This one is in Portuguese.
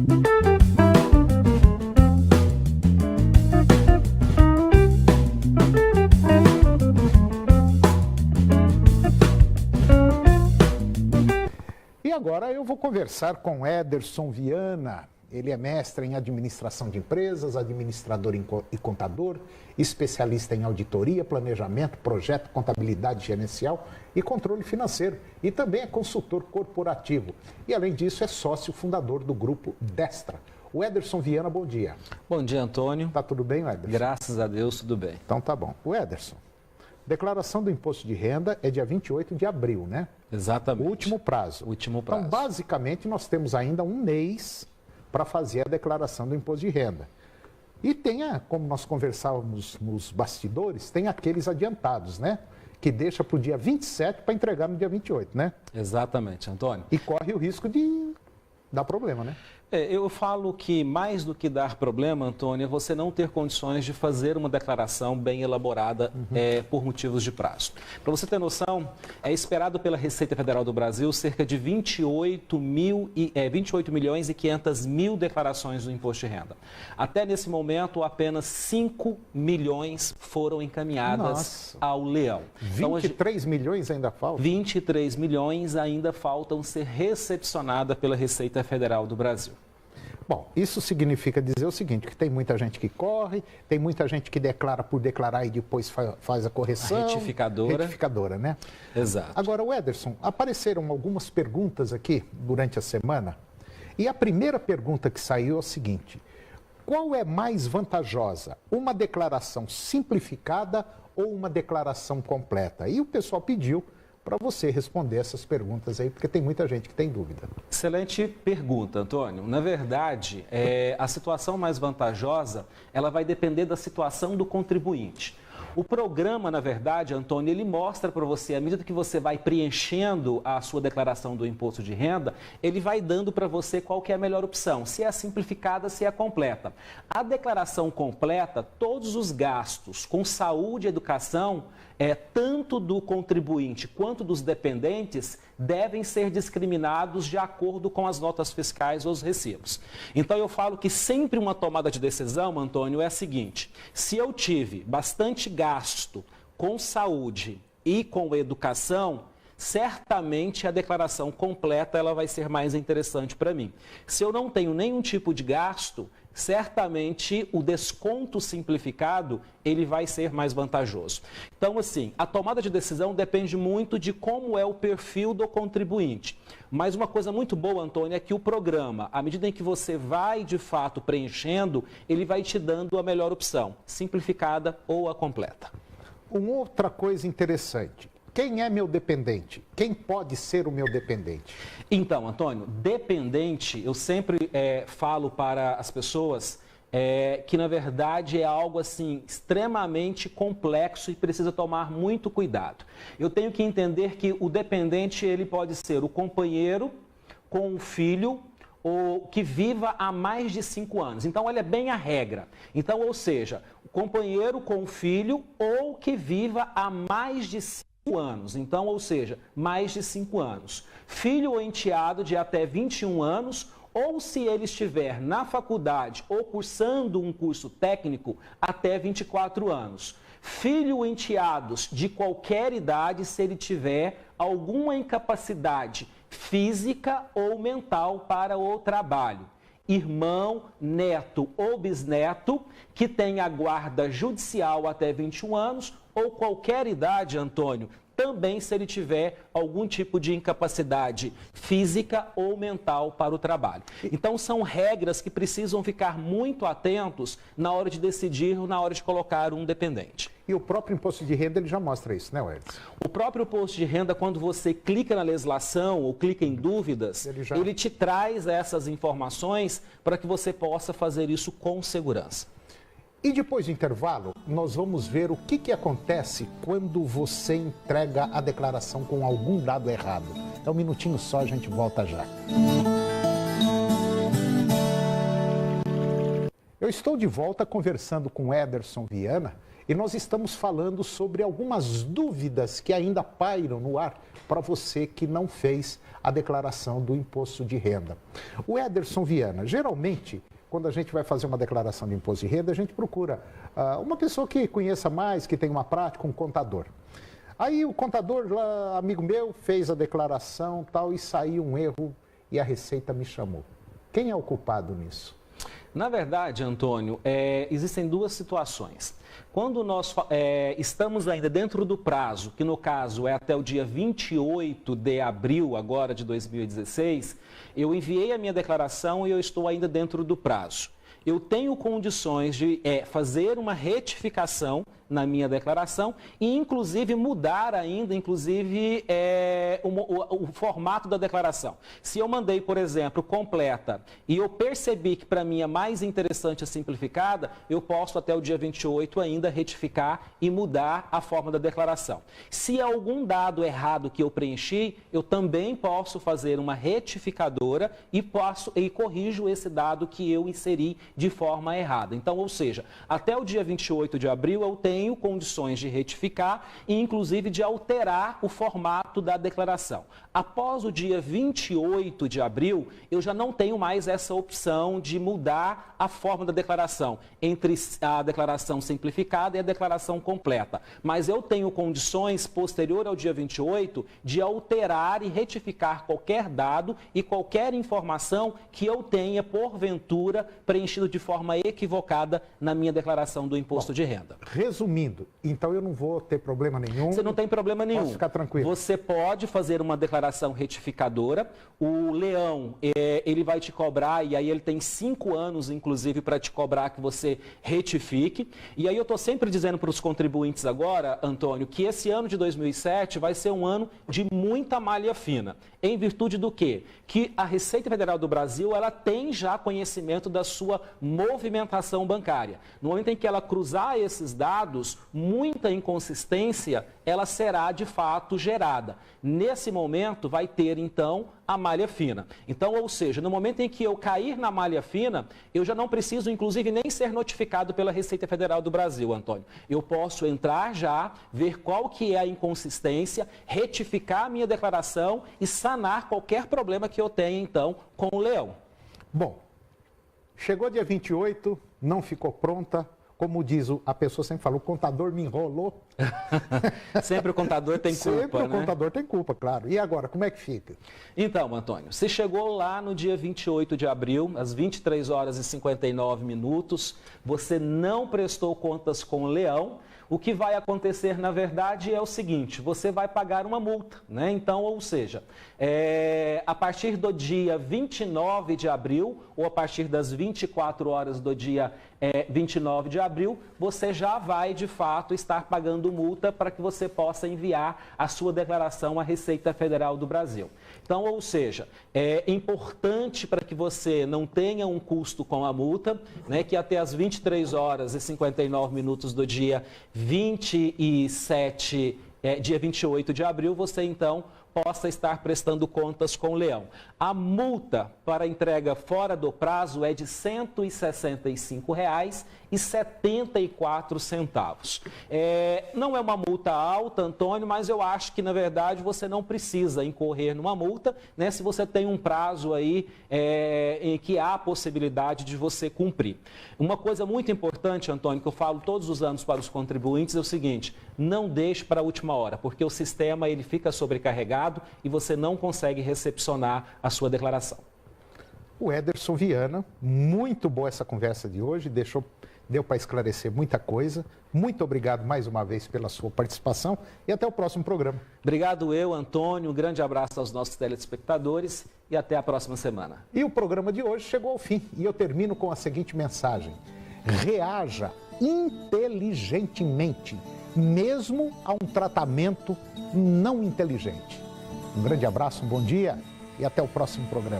E agora eu vou conversar com Ederson Viana. Ele é mestre em administração de empresas, administrador e contador, especialista em auditoria, planejamento, projeto, contabilidade gerencial e controle financeiro. E também é consultor corporativo. E, além disso, é sócio fundador do grupo Destra. O Ederson Viana, bom dia. Bom dia, Antônio. Tá tudo bem, Ederson? Graças a Deus, tudo bem. Então tá bom. O Ederson, declaração do imposto de renda é dia 28 de abril, né? Exatamente. O último prazo. Último prazo. Então, basicamente, nós temos ainda um mês para fazer a declaração do imposto de renda. E tem, como nós conversávamos nos bastidores, tem aqueles adiantados, né? Que deixa para o dia 27 para entregar no dia 28, né? Exatamente, Antônio. E corre o risco de dar problema, né? Eu falo que mais do que dar problema, Antônio, é você não ter condições de fazer uma declaração bem elaborada por motivos de prazo. Para você ter noção, é esperado pela Receita Federal do Brasil cerca de 28 milhões e 500 mil declarações do imposto de renda. Até nesse momento, apenas 5 milhões foram encaminhadas ao leão. 23 milhões ainda faltam? 23 milhões ainda faltam ser recepcionadas pela Receita Federal do Brasil. Bom, isso significa dizer o seguinte, que tem muita gente que corre, tem muita gente que declara por declarar e depois faz a correção. A retificadora. Retificadora, né? Exato. Agora, o Ederson, apareceram algumas perguntas aqui durante a semana, e a primeira pergunta que saiu é o seguinte: qual é mais vantajosa, uma declaração simplificada ou uma declaração completa? E o pessoal pediu para você responder essas perguntas aí, porque tem muita gente que tem dúvida. Excelente pergunta, Antônio. Na verdade, a situação mais vantajosa, ela vai depender da situação do contribuinte. O programa, na verdade, Antônio, ele mostra para você, à medida que você vai preenchendo a sua declaração do imposto de renda, ele vai dando para você qual que é a melhor opção, se é a simplificada, se é a completa. A declaração completa, todos os gastos com saúde e educação, tanto do contribuinte quanto dos dependentes, devem ser discriminados de acordo com as notas fiscais ou os recibos. Então, eu falo que sempre uma tomada de decisão, Antônio, é a seguinte: se eu tive bastante gasto com saúde e com educação, certamente a declaração completa ela vai ser mais interessante para mim. Se eu não tenho nenhum tipo de gasto, certamente o desconto simplificado ele vai ser mais vantajoso. Então, assim, a tomada de decisão depende muito de como é o perfil do contribuinte. Mas uma coisa muito boa, Antônio, é que o programa, à medida em que você vai de fato preenchendo, ele vai te dando a melhor opção, simplificada ou a completa. Uma outra coisa interessante: quem é meu dependente? Quem pode ser o meu dependente? Então, Antônio, dependente, eu sempre falo para as pessoas que, na verdade, é algo assim extremamente complexo e precisa tomar muito cuidado. Eu tenho que entender que o dependente ele pode ser o companheiro com um filho ou que viva há mais de 5 anos. Então, olha bem a regra. Então, ou seja, o companheiro com um filho ou que viva há mais de 5 anos, então, ou seja, mais de 5 anos. Filho ou enteado de até 21 anos, ou se ele estiver na faculdade ou cursando um curso técnico, até 24 anos. Filho ou enteados de qualquer idade, se ele tiver alguma incapacidade física ou mental para o trabalho. Irmão, neto ou bisneto que tenha guarda judicial até 21 anos ou qualquer idade, Antônio, também se ele tiver algum tipo de incapacidade física ou mental para o trabalho. Então, são regras que precisam ficar muito atentos na hora de decidir, na hora de colocar um dependente. E o próprio imposto de renda, ele já mostra isso, né, Ederson? O próprio imposto de renda, quando você clica na legislação ou clica em dúvidas, ele te traz essas informações para que você possa fazer isso com segurança. E depois do intervalo, nós vamos ver o que acontece quando você entrega a declaração com algum dado errado. É um minutinho só, a gente volta já. Eu estou de volta conversando com Ederson Viana. E nós estamos falando sobre algumas dúvidas que ainda pairam no ar para você que não fez a declaração do imposto de renda. O Ederson Viana, geralmente, quando a gente vai fazer uma declaração de imposto de renda, a gente procura uma pessoa que conheça mais, que tenha uma prática, um contador. Aí o contador, lá, amigo meu, fez a declaração tal, e saiu um erro e a Receita me chamou. Quem é o culpado nisso? Na verdade, Antônio, existem duas situações. Quando nós estamos ainda dentro do prazo, que no caso é até o dia 28 de abril agora de 2016, eu enviei a minha declaração e eu estou ainda dentro do prazo. Eu tenho condições de fazer uma retificação na minha declaração e, inclusive, mudar ainda, o formato da declaração. Se eu mandei, por exemplo, completa e eu percebi que para mim é mais interessante a simplificada, eu posso até o dia 28 ainda retificar e mudar a forma da declaração. Se há algum dado errado que eu preenchi, eu também posso fazer uma retificadora e corrijo esse dado que eu inseri de forma errada. Então, ou seja, até o dia 28 de abril eu tenho condições de retificar e, inclusive, de alterar o formato da declaração. Após o dia 28 de abril, eu já não tenho mais essa opção de mudar a forma da declaração entre a declaração simplificada e a declaração completa. Mas eu tenho condições, posterior ao dia 28, de alterar e retificar qualquer dado e qualquer informação que eu tenha, porventura, preenchido de forma equivocada na minha declaração do imposto de renda. Resumindo, então eu não vou ter problema nenhum? Você não tem problema nenhum. Posso ficar tranquilo? Você pode fazer uma declaração retificadora. O Leão, ele vai te cobrar, e aí ele tem 5 anos, inclusive, para te cobrar que você retifique. E aí eu estou sempre dizendo para os contribuintes agora, Antônio, que esse ano de 2007 vai ser um ano de muita malha fina. Em virtude do quê? Que a Receita Federal do Brasil, ela tem já conhecimento da sua movimentação bancária. No momento em que ela cruzar esses dados, muita inconsistência, ela será de fato gerada. Nesse momento vai ter então a malha fina. Então, ou seja, no momento em que eu cair na malha fina, eu já não preciso, inclusive, nem ser notificado pela Receita Federal do Brasil, Antônio. Eu posso entrar já, ver qual que é a inconsistência, retificar a minha declaração e sanar qualquer problema que eu tenha, então, com o Leão. Bom, chegou dia 28, não ficou pronta. Como diz a pessoa sempre fala, o contador me enrolou. Sempre o contador tem culpa, Sempre o né? contador tem culpa, claro. E agora, como é que fica? Então, Antônio, se chegou lá no dia 28 de abril, às 23 horas e 59 minutos, você não prestou contas com o Leão, o que vai acontecer, na verdade, é o seguinte, você vai pagar uma multa, né? Então, ou seja, a partir do dia 29 de abril, ou a partir das 24 horas do dia 29 de abril, você já vai, de fato, estar pagando multa para que você possa enviar a sua declaração à Receita Federal do Brasil. Então, ou seja, é importante para que você não tenha um custo com a multa, né, que até as 23 horas e 59 minutos do dia 28 de abril, você então possa estar prestando contas com o Leão. A multa para entrega fora do prazo é de R$ 165,74. Não é uma multa alta, Antônio, mas eu acho que, na verdade, você não precisa incorrer numa multa, né, se você tem um prazo aí em que há a possibilidade de você cumprir. Uma coisa muito importante, Antônio, que eu falo todos os anos para os contribuintes é o seguinte: não deixe para a última hora, porque o sistema ele fica sobrecarregado e você não consegue recepcionar a sua declaração. O Ederson Viana, muito boa essa conversa de hoje, deu para esclarecer muita coisa. Muito obrigado mais uma vez pela sua participação e até o próximo programa. Obrigado Antônio, um grande abraço aos nossos telespectadores e até a próxima semana. E o programa de hoje chegou ao fim e eu termino com a seguinte mensagem: reaja inteligentemente, mesmo a um tratamento não inteligente. Um grande abraço, um bom dia e até o próximo programa.